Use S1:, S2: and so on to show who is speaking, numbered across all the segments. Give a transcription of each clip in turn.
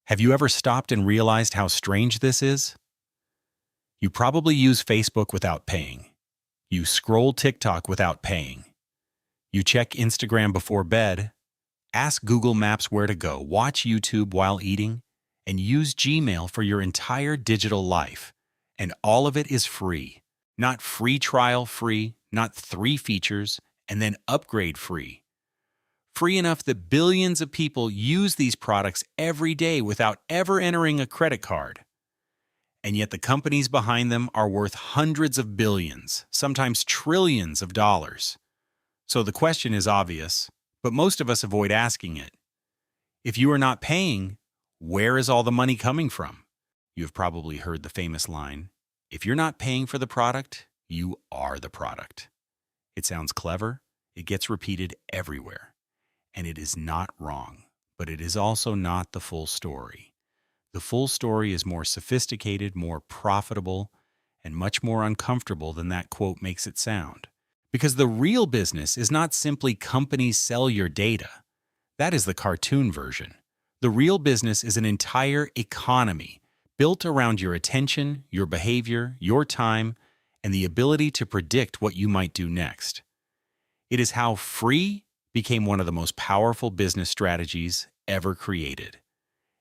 S1: Have you ever stopped and realized how strange this is? You probably use Facebook without paying. You scroll TikTok without paying. You check Instagram before bed, ask Google Maps where to go, watch YouTube while eating, and use Gmail for your entire digital life. And all of it is free. Not free trial free, not 3 features, and then upgrade free. Free enough that billions of people use these products every day without ever entering a credit card. And yet the companies behind them are worth hundreds of billions, sometimes trillions of dollars. So the question is obvious, but most of us avoid asking it. If you are not paying, where is all the money coming from? You have probably heard the famous line, if you're not paying for the product, you are the product. It sounds clever, it gets repeated everywhere. And it is not wrong, but it is also not the full story. The full story is more sophisticated, more profitable, and much more uncomfortable than that quote makes it sound. Because the real business is not simply companies sell your data. That is the cartoon version. The real business is an entire economy built around your attention, your behavior, your time, and the ability to predict what you might do next. It is how free became one of the most powerful business strategies ever created.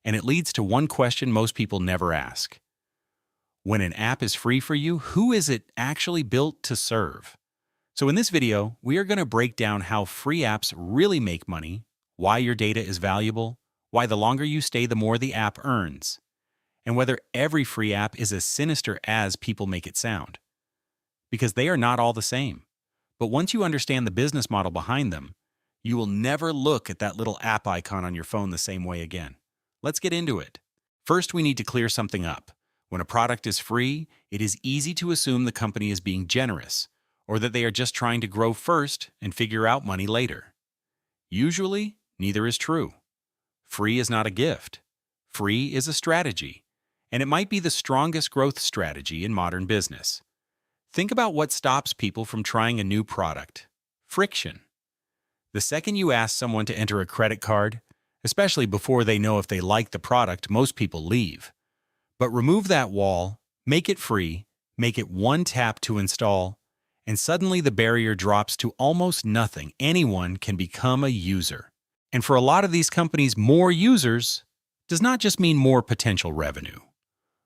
S1: And it leads to one question most people never ask. When an app is free for you, who is it actually built to serve? So in this video, we are going to break down how free apps really make money, why your data is valuable, why the longer you stay, the more the app earns, and whether every free app is as sinister as people make it sound. Because they are not all the same. But once you understand the business model behind them, you will never look at that little app icon on your phone the same way again. Let's get into it. First, we need to clear something up. When a product is free, it is easy to assume the company is being generous, or that they are just trying to grow first and figure out money later. Usually, neither is true. Free is not a gift. Free is a strategy, and it might be the strongest growth strategy in modern business. Think about what stops people from trying a new product. Friction. The second you ask someone to enter a credit card, especially before they know if they like the product, most people leave. But remove that wall, make it free, make it one tap to install, and suddenly the barrier drops to almost nothing. Anyone can become a user. And for a lot of these companies, more users does not just mean more potential revenue.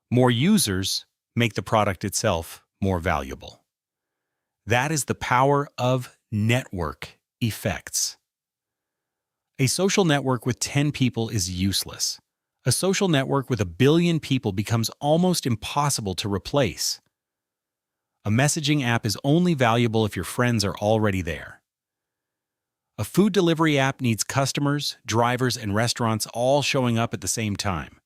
S1: More users make the product itself more valuable. That is the power of network effects. A social network with 10 people is useless. A social network with 1 billion people becomes almost impossible to replace. A messaging app is only valuable if your friends are already there. A food delivery app needs customers, drivers, and restaurants all showing up at the same time.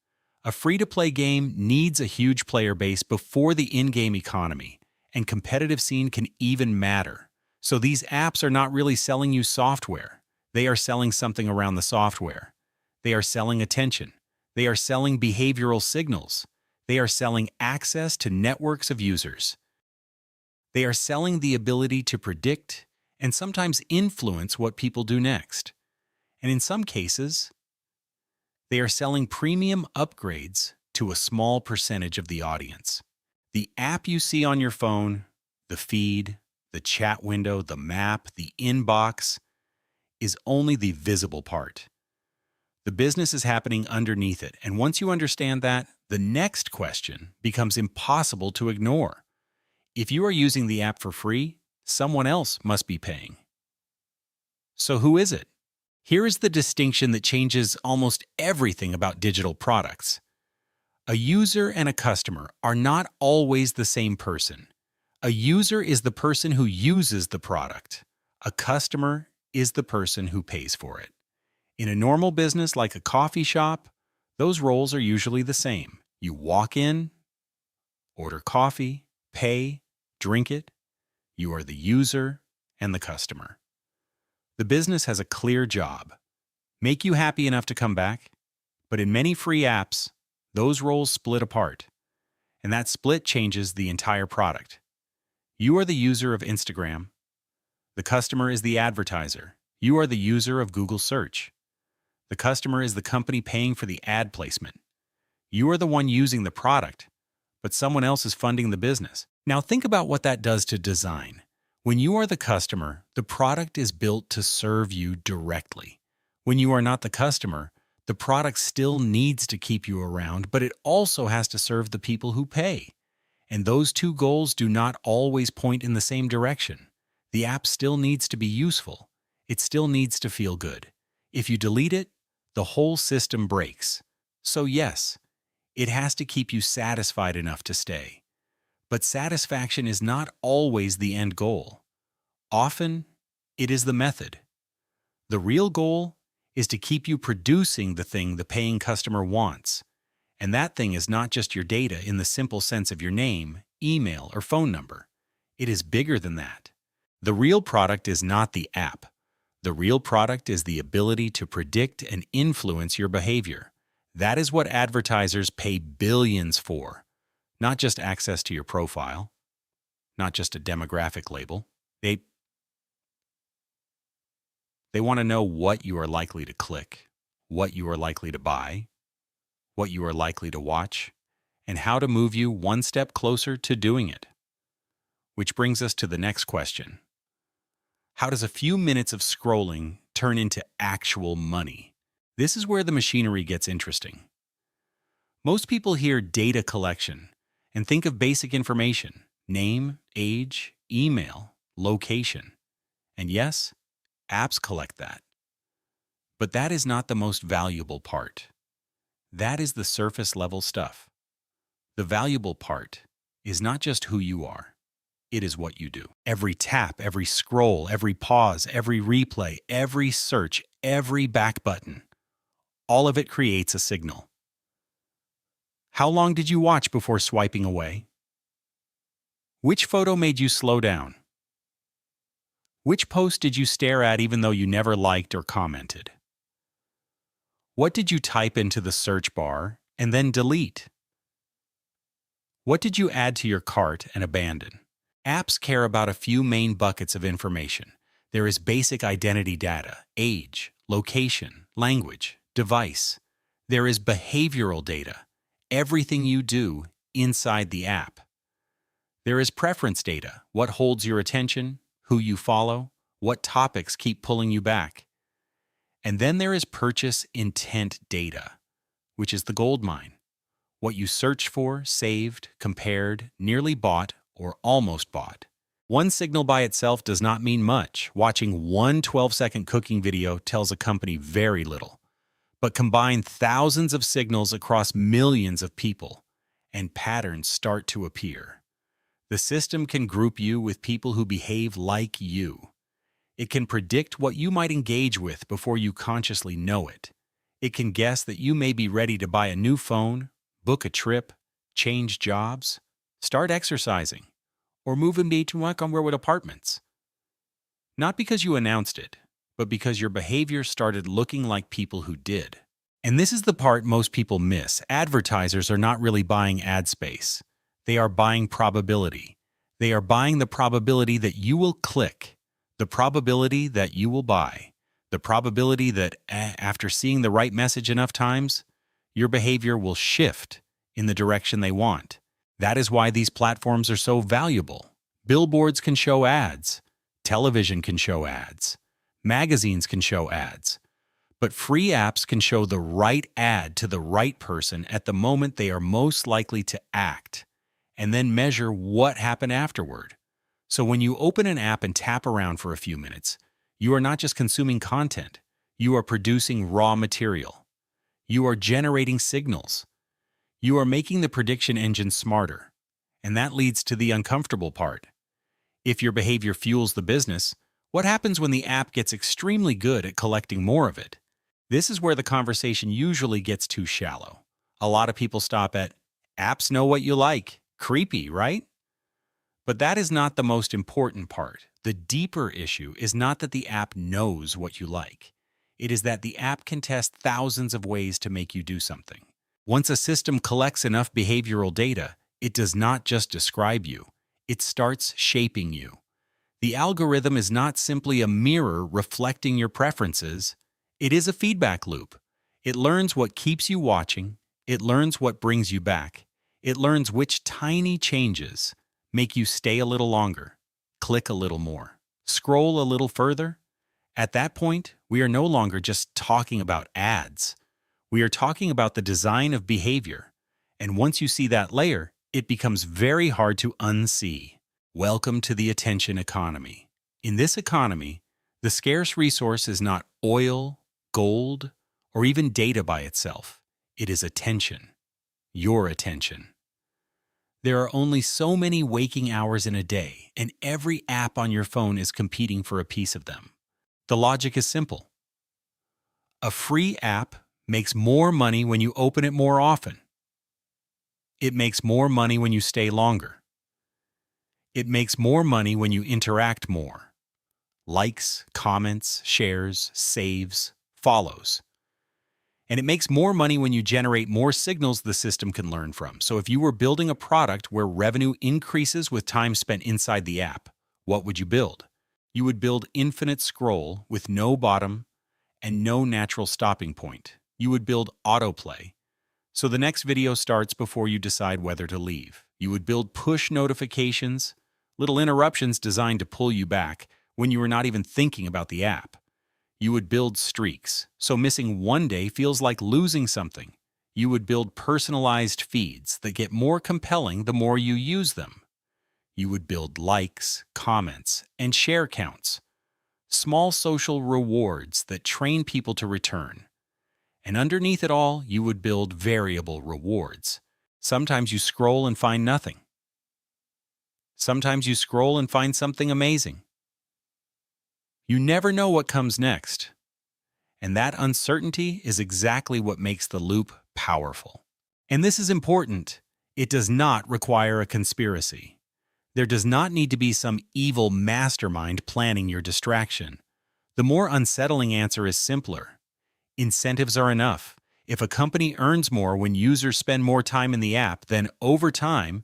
S1: A free-to-play game needs a huge player base before the in-game economy, and competitive scene can even matter. So these apps are not really selling you software. They are selling something around the software. They are selling attention. They are selling behavioral signals. They are selling access to networks of users. They are selling the ability to predict and sometimes influence what people do next. And in some cases, they are selling premium upgrades to a small percentage of the audience. The app you see on your phone, the feed, the chat window, the map, the inbox, is only the visible part. The business is happening underneath it, and once you understand that, the next question becomes impossible to ignore. If you are using the app for free, someone else must be paying. So who is it? Here is the distinction that changes almost everything about digital products. A user and a customer are not always the same person. A user is the person who uses the product. A customer is the person who pays for it. In a normal business like a coffee shop, those roles are usually the same. You walk in, order coffee, pay, drink it. You are the user and the customer. The business has a clear job. Make you happy enough to come back. But in many free apps, those roles split apart. And that split changes the entire product. You are the user of Instagram. The customer is the advertiser. You are the user of Google Search. The customer is the company paying for the ad placement, You are the one using the product, but someone else is funding the business. Now think about what that does to design. When you are the customer, the product is built to serve you directly. When you are not the customer, the product still needs to keep you around, but it also has to serve the people who pay. And those two goals do not always point in the same direction. The app still needs to be useful. It still needs to feel good. If you delete it, the whole system breaks. So yes, it has to keep you satisfied enough to stay. But satisfaction is not always the end goal. Often, it is the method. The real goal is to keep you producing the thing the paying customer wants. And that thing is not just your data in the simple sense of your name, email, or phone number. It is bigger than that. The real product is not the app. The real product is the ability to predict and influence your behavior. That is what advertisers pay billions for. Not just access to your profile, not just a demographic label. They want to know what you are likely to click, what you are likely to buy, what you are likely to watch, and how to move you one step closer to doing it. Which brings us to the next question. How does a few minutes of scrolling turn into actual money? This is where the machinery gets interesting. Most people hear data collection and think of basic information: name, age, email, location. And yes, apps collect that. But that is not the most valuable part. That is the surface level stuff. The valuable part is not just who you are. It is what you do. Every tap, every scroll, every pause, every replay, every search, every back button, all of it creates a signal. How long did you watch before swiping away? Which photo made you slow down? Which post did you stare at even though you never liked or commented? What did you type into the search bar and then delete? What did you add to your cart and abandon? Apps care about a few main buckets of information. There is basic identity data, age, location, language, device. There is behavioral data, everything you do inside the app. There is preference data, what holds your attention, who you follow, what topics keep pulling you back. And then there is purchase intent data, which is the gold mine. What you searched for, saved, compared, nearly bought, or almost bought. One signal by itself does not mean much. Watching one 12-second cooking video tells a company very little. But combine thousands of signals across millions of people, and patterns start to appear. The system can group you with people who behave like you. It can predict what you might engage with before you consciously know it. It can guess that you may be ready to buy a new phone, book a trip, change jobs, start exercising, or move into with apartments. Not because you announced it, but because your behavior started looking like people who did. And this is the part most people miss. Advertisers are not really buying ad space. They are buying probability. They are buying the probability that you will click, the probability that you will buy, the probability that after seeing the right message enough times, your behavior will shift in the direction they want. That is why these platforms are so valuable. Billboards can show ads. Television can show ads. Magazines can show ads. But free apps can show the right ad to the right person at the moment they are most likely to act, and then measure what happened afterward. So when you open an app and tap around for a few minutes, you are not just consuming content. You are producing raw material. You are generating signals. You are making the prediction engine smarter. And that leads to the uncomfortable part. If your behavior fuels the business, what happens when the app gets extremely good at collecting more of it? This is where the conversation usually gets too shallow. A lot of people stop at, apps know what you like. Creepy, right? But that is not the most important part. The deeper issue is not that the app knows what you like. It is that the app can test thousands of ways to make you do something. Once a system collects enough behavioral data, it does not just describe you. It starts shaping you. The algorithm is not simply a mirror reflecting your preferences. It is a feedback loop. It learns what keeps you watching, It learns what brings you back. It learns which tiny changes make you stay a little longer, click a little more, scroll a little further. At that point, we are no longer just talking about ads. We are talking about the design of behavior. And once you see that layer, it becomes very hard to unsee. Welcome to the attention economy. In this economy, the scarce resource is not oil, gold, or even data by itself. It is attention. Your attention. There are only so many waking hours in a day, and every app on your phone is competing for a piece of them. The logic is simple. A free app makes more money when you open it more often. It makes more money when you stay longer. It makes more money when you interact more. Likes, comments, shares, saves, follows. And it makes more money when you generate more signals the system can learn from. So if you were building a product where revenue increases with time spent inside the app, what would you build? You would build infinite scroll with no bottom and no natural stopping point. You would build autoplay, so the next video starts before you decide whether to leave. You would build push notifications, little interruptions designed to pull you back when you were not even thinking about the app. You would build streaks, so missing one day feels like losing something. You would build personalized feeds that get more compelling the more you use them. You would build likes, comments, and share counts. Small social rewards that train people to return. And underneath it all, you would build variable rewards. Sometimes you scroll and find nothing. Sometimes you scroll and find something amazing. You never know what comes next. And that uncertainty is exactly what makes the loop powerful. And this is important. It does not require a conspiracy. There does not need to be some evil mastermind planning your distraction. The more unsettling answer is simpler. Incentives are enough. If a company earns more when users spend more time in the app, then over time,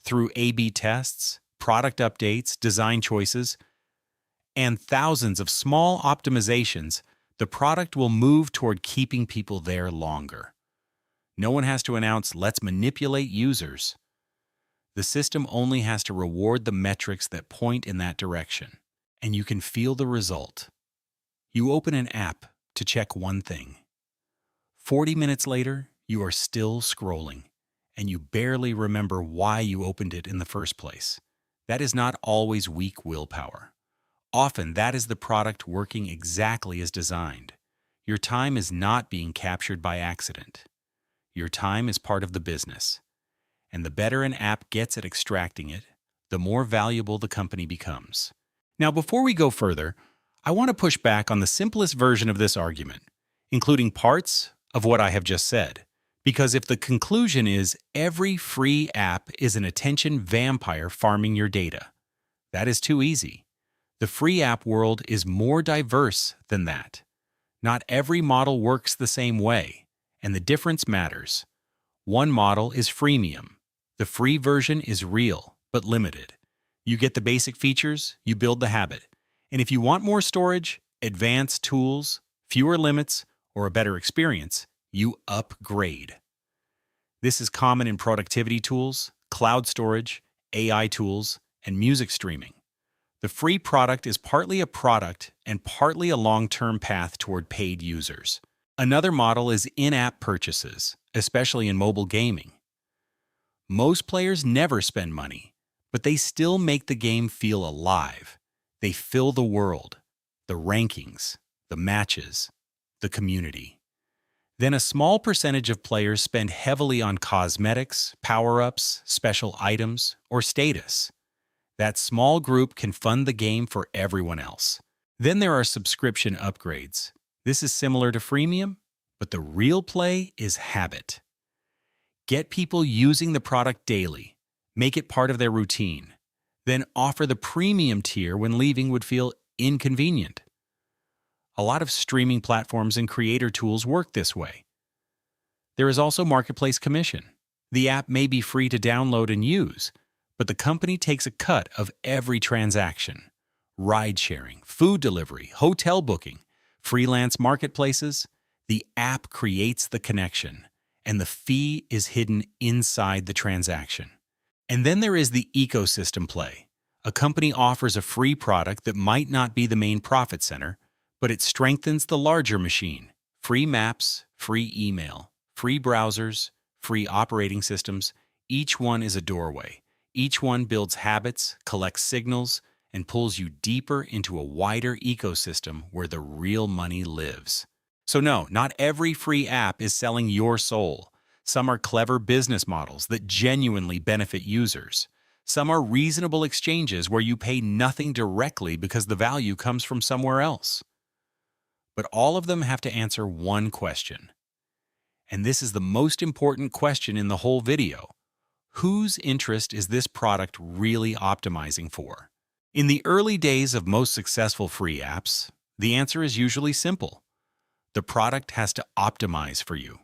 S1: through A/B tests, product updates, design choices, and thousands of small optimizations, the product will move toward keeping people there longer. No one has to announce, "Let's manipulate users." The system only has to reward the metrics that point in that direction, and you can feel the result. You open an app to check one thing. 40 minutes later, you are still scrolling, and you barely remember why you opened it in the first place. That is not always weak willpower. Often, that is the product working exactly as designed. Your time is not being captured by accident. Your time is part of the business. And the better an app gets at extracting it, the more valuable the company becomes. Now, before we go further, I want to push back on the simplest version of this argument, including parts of what I have just said. Because if the conclusion is every free app is an attention vampire farming your data, that is too easy. The free app world is more diverse than that. Not every model works the same way, and the difference matters. One model is freemium. The free version is real, but limited. You get the basic features, you build the habit. And if you want more storage, advanced tools, fewer limits, or a better experience, you upgrade. This is common in productivity tools, cloud storage, AI tools, and music streaming. The free product is partly a product and partly a long-term path toward paid users. Another model is in-app purchases, especially in mobile gaming. Most players never spend money, but they still make the game feel alive. They fill the world, the rankings, the matches, the community. Then a small percentage of players spend heavily on cosmetics, power-ups, special items, or status. That small group can fund the game for everyone else. Then there are subscription upgrades. This is similar to freemium, but the real play is habit. Get people using the product daily. Make it part of their routine. Then offer the premium tier when leaving would feel inconvenient. A lot of streaming platforms and creator tools work this way. There is also marketplace commission. The app may be free to download and use, but the company takes a cut of every transaction. Ride-sharing, food delivery, hotel booking, freelance marketplaces, the app creates the connection, and the fee is hidden inside the transaction. And then there is the ecosystem play. A company offers a free product that might not be the main profit center, but it strengthens the larger machine. Free maps, free email, free browsers, free operating systems. Each one is a doorway. Each one builds habits, collects signals, and pulls you deeper into a wider ecosystem where the real money lives. So no, not every free app is selling your soul. Some are clever business models that genuinely benefit users. Some are reasonable exchanges where you pay nothing directly because the value comes from somewhere else. But all of them have to answer one question. And this is the most important question in the whole video. Whose interest is this product really optimizing for? In the early days of most successful free apps, the answer is usually simple. The product has to optimize for you.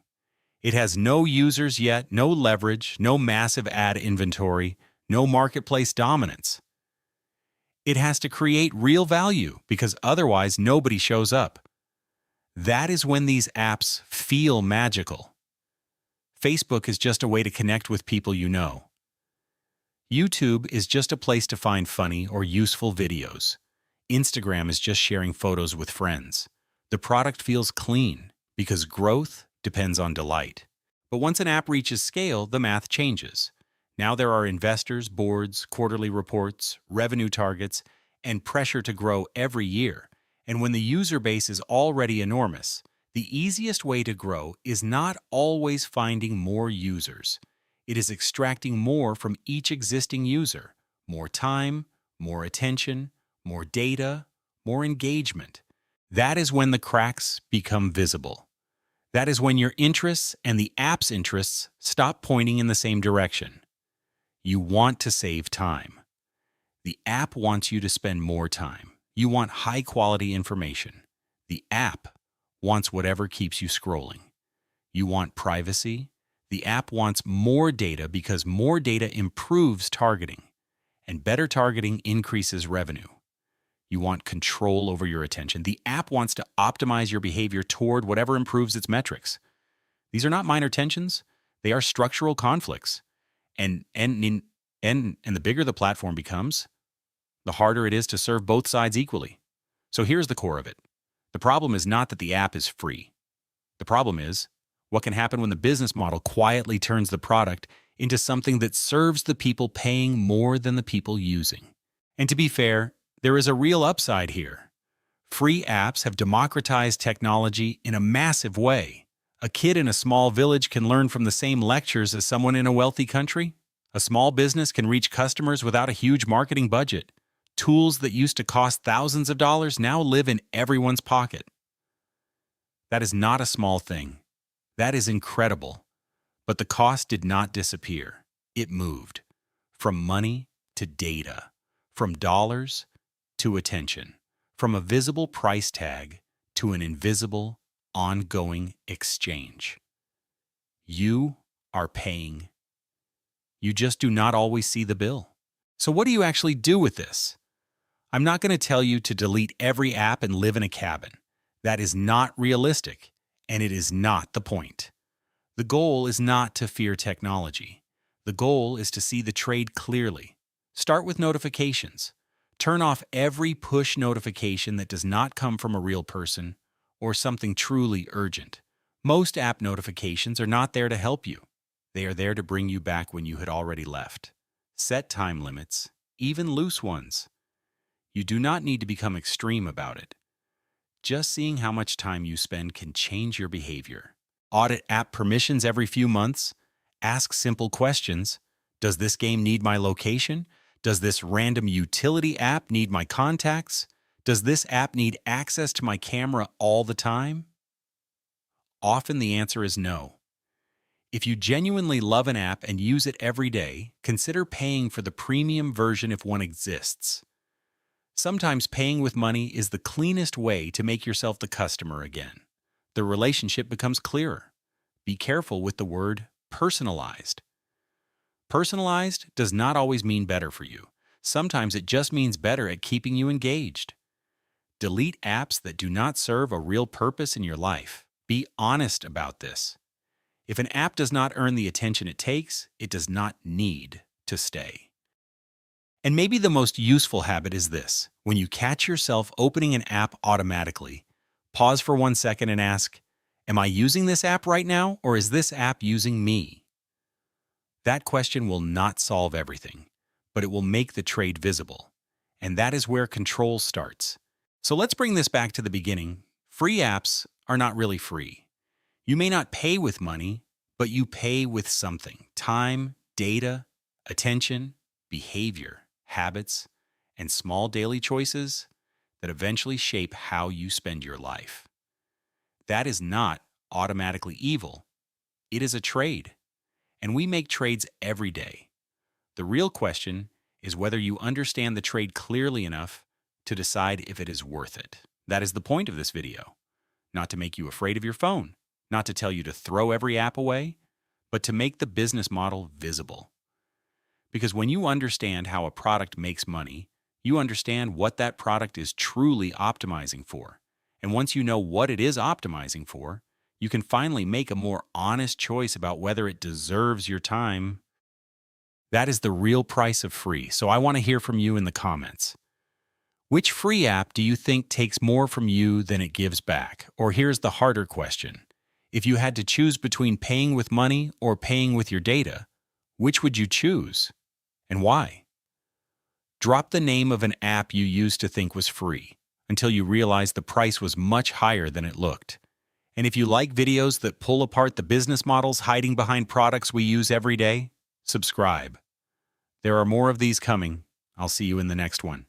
S1: It has no users yet, no leverage, no massive ad inventory, no marketplace dominance. It has to create real value because otherwise nobody shows up. That is when these apps feel magical. Facebook is just a way to connect with people you know. YouTube is just a place to find funny or useful videos. Instagram is just sharing photos with friends. The product feels clean because growth depends on delight. But once an app reaches scale, the math changes. Now there are investors, boards, quarterly reports, revenue targets, and pressure to grow every year. And when the user base is already enormous, the easiest way to grow is not always finding more users. It is extracting more from each existing user. More time, more attention, more data, more engagement. That is when the cracks become visible. That is when your interests and the app's interests stop pointing in the same direction. You want to save time. The app wants you to spend more time. You want high-quality information. The app wants whatever keeps you scrolling. You want privacy. The app wants more data because more data improves targeting, and better targeting increases revenue. You want control over your attention. The app wants to optimize your behavior toward whatever improves its metrics. These are not minor tensions. They are structural conflicts. And the bigger the platform becomes, the harder it is to serve both sides equally. So here's the core of it. The problem is not that the app is free. The problem is what can happen when the business model quietly turns the product into something that serves the people paying more than the people using. And to be fair, there is a real upside here. Free apps have democratized technology in a massive way. A kid in a small village can learn from the same lectures as someone in a wealthy country. A small business can reach customers without a huge marketing budget. Tools that used to cost thousands of dollars now live in everyone's pocket. That is not a small thing. That is incredible. But the cost did not disappear. It moved. From money to data. From dollars to attention. From a visible price tag to an invisible, ongoing exchange. You are paying. You just do not always see the bill. So what do you actually do with this? I'm not going to tell you to delete every app and live in a cabin. That is not realistic, and it is not the point. The goal is not to fear technology. The goal is to see the trade clearly. Start with notifications. Turn off every push notification that does not come from a real person or something truly urgent. Most app notifications are not there to help you. They are there to bring you back when you had already left. Set time limits, even loose ones. You do not need to become extreme about it. Just seeing how much time you spend can change your behavior. Audit app permissions every few months. Ask simple questions. Does this game need my location? Does this random utility app need my contacts? Does this app need access to my camera all the time? Often the answer is no. If you genuinely love an app and use it every day, consider paying for the premium version if one exists. Sometimes paying with money is the cleanest way to make yourself the customer again. The relationship becomes clearer. Be careful with the word personalized. Personalized does not always mean better for you. Sometimes it just means better at keeping you engaged. Delete apps that do not serve a real purpose in your life. Be honest about this. If an app does not earn the attention it takes, it does not need to stay. And maybe the most useful habit is this. When you catch yourself opening an app automatically, pause for 1 second and ask, am I using this app right now, or is this app using me? That question will not solve everything, but it will make the trade visible. And that is where control starts. So let's bring this back to the beginning. Free apps are not really free. You may not pay with money, but you pay with something: time, data, attention, behavior, habits, and small daily choices that eventually shape how you spend your life. That is not automatically evil. It is a trade. And we make trades every day. The real question is whether you understand the trade clearly enough to decide if it is worth it. That is the point of this video. Not to make you afraid of your phone, not to tell you to throw every app away, but to make the business model visible. Because when you understand how a product makes money, you understand what that product is truly optimizing for. And once you know what it is optimizing for, you can finally make a more honest choice about whether it deserves your time. That is the real price of free, so I want to hear from you in the comments. Which free app do you think takes more from you than it gives back? Or here's the harder question. If you had to choose between paying with money or paying with your data, which would you choose? And why? Drop the name of an app you used to think was free until you realized the price was much higher than it looked. And if you like videos that pull apart the business models hiding behind products we use every day, subscribe. There are more of these coming. I'll see you in the next one.